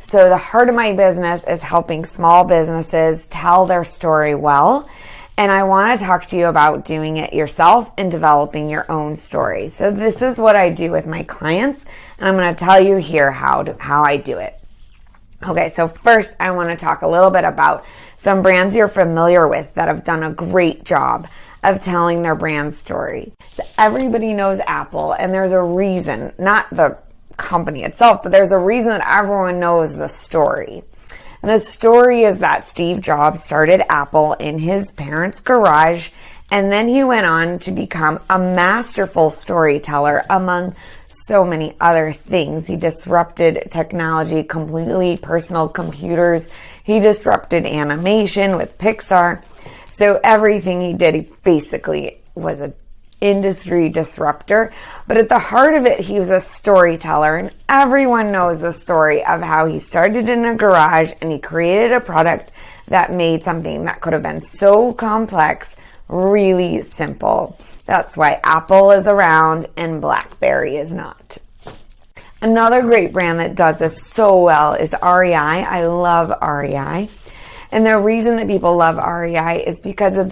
So the heart of my business is helping small businesses tell their story well. And I want to talk to you about doing it yourself and developing your own story. So this is what I do with my clients, and I'm going to tell you here how I do it. Okay, so first I want to talk a little bit about some brands you're familiar with that have done a great job of telling their brand story. So everybody knows Apple, and there's a reason, not the company itself, but there's a reason that everyone knows the story. And the story is that Steve Jobs started Apple in his parents' garage, and then he went on to become a masterful storyteller among so many other things. He disrupted technology completely, personal computers. He disrupted animation with Pixar. So everything he did, he basically was an industry disruptor. But at the heart of it, he was a storyteller, and everyone knows the story of how he started in a garage and he created a product that made something that could have been so complex really simple. That's why Apple is around and BlackBerry is not. Another great brand that does this so well is REI. I love REI. And the reason that people love REI is because of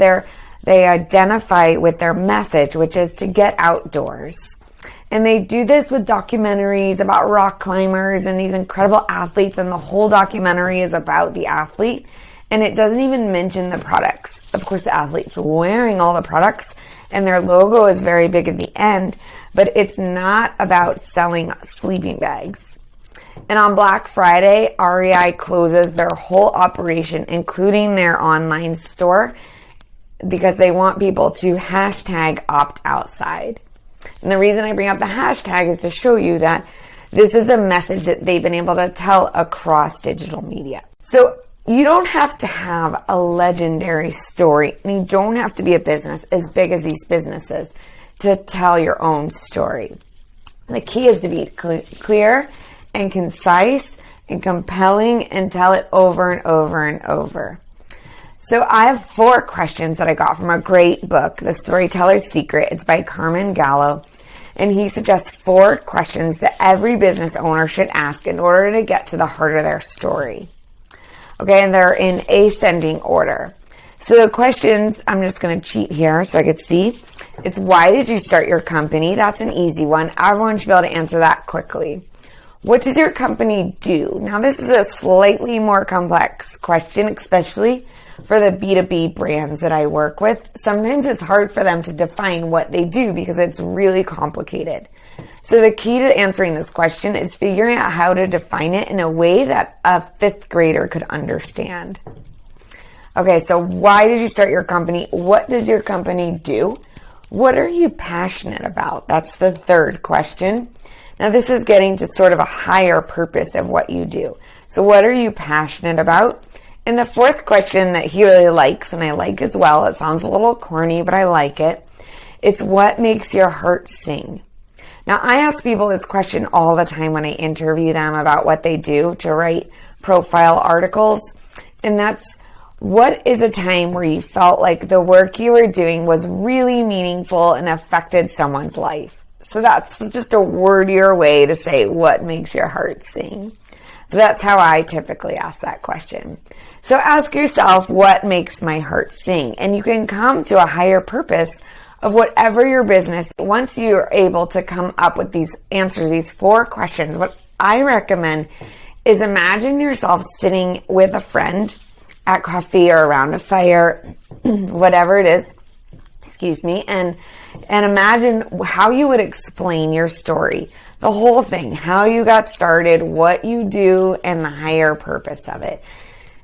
they identify with their message, which is to get outdoors. And they do this with documentaries about rock climbers and these incredible athletes, and the whole documentary is about the athlete, and it doesn't even mention the products. Of course, the athlete's wearing all the products, and their logo is very big at the end, but it's not about selling sleeping bags. And on Black Friday, REI closes their whole operation, including their online store, because they want people to hashtag opt outside. And the reason I bring up the hashtag is to show you that this is a message that they've been able to tell across digital media. So you don't have to have a legendary story, and you don't have to be a business as big as these businesses to tell your own story. The key is to be clear and concise and compelling and tell it over and over and over. So I have 4 questions that I got from a great book, The Storyteller's Secret. It's by Carmen Gallo. And he suggests 4 questions that every business owner should ask in order to get to the heart of their story. Okay, and they're in ascending order. So the questions, I'm just going to cheat here so I could see. It's, why did you start your company? That's an easy one. Everyone should be able to answer that quickly. What does your company do? Now, this is a slightly more complex question, especially for the B2B brands that I work with. Sometimes it's hard for them to define what they do because it's really complicated. So the key to answering this question is figuring out how to define it in a way that a 5th grader could understand. Okay, so why did you start your company? What does your company do? What are you passionate about? That's the 3rd question. Now, this is getting to sort of a higher purpose of what you do. So what are you passionate about? And the 4th question that he really likes, and I like as well, it sounds a little corny, but I like it. It's, what makes your heart sing? Now, I ask people this question all the time when I interview them about what they do to write profile articles. And that's, what is a time where you felt like the work you were doing was really meaningful and affected someone's life? So that's just a wordier way to say, what makes your heart sing? So that's how I typically ask that question. So ask yourself, what makes my heart sing? And you can come to a higher purpose of whatever your business. Once you're able to come up with these answers, these 4 questions, what I recommend is imagine yourself sitting with a friend at coffee or around a fire, whatever it is, and imagine how you would explain your story, the whole thing, how you got started, what you do, and the higher purpose of it.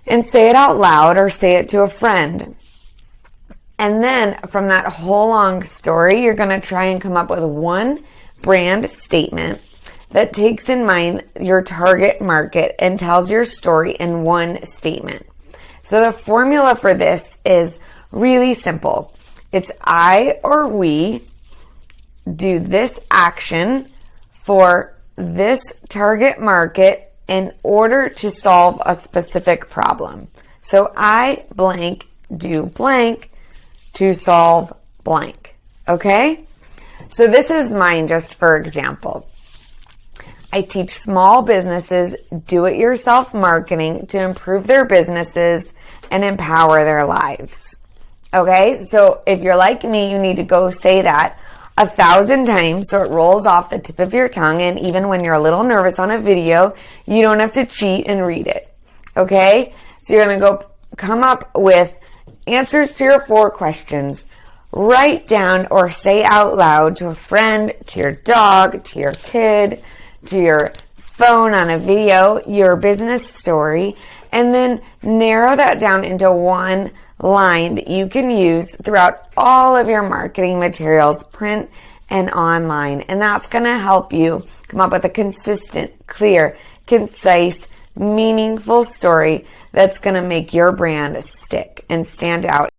And say it out loud or say it to a friend. And then from that whole long story, you're going to try and come up with one brand statement that takes in mind your target market and tells your story in one statement. So the formula for this is really simple. It's, I or we do this action for this target market in order to solve a specific problem. So I blank do blank to solve blank. Okay? So this is mine just for example. I teach small businesses do-it-yourself marketing to improve their businesses and empower their lives. Okay, so if you're like me, you need to go say that 1,000 times so it rolls off the tip of your tongue, and even when you're a little nervous on a video, you don't have to cheat and read it. Okay, so you're going to go come up with answers to your 4 questions. Write down or say out loud to a friend, to your dog, to your kid, to your phone on a video, your business story, and then narrow that down into one line that you can use throughout all of your marketing materials, print and online. And that's going to help you come up with a consistent, clear, concise, meaningful story that's going to make your brand stick and stand out.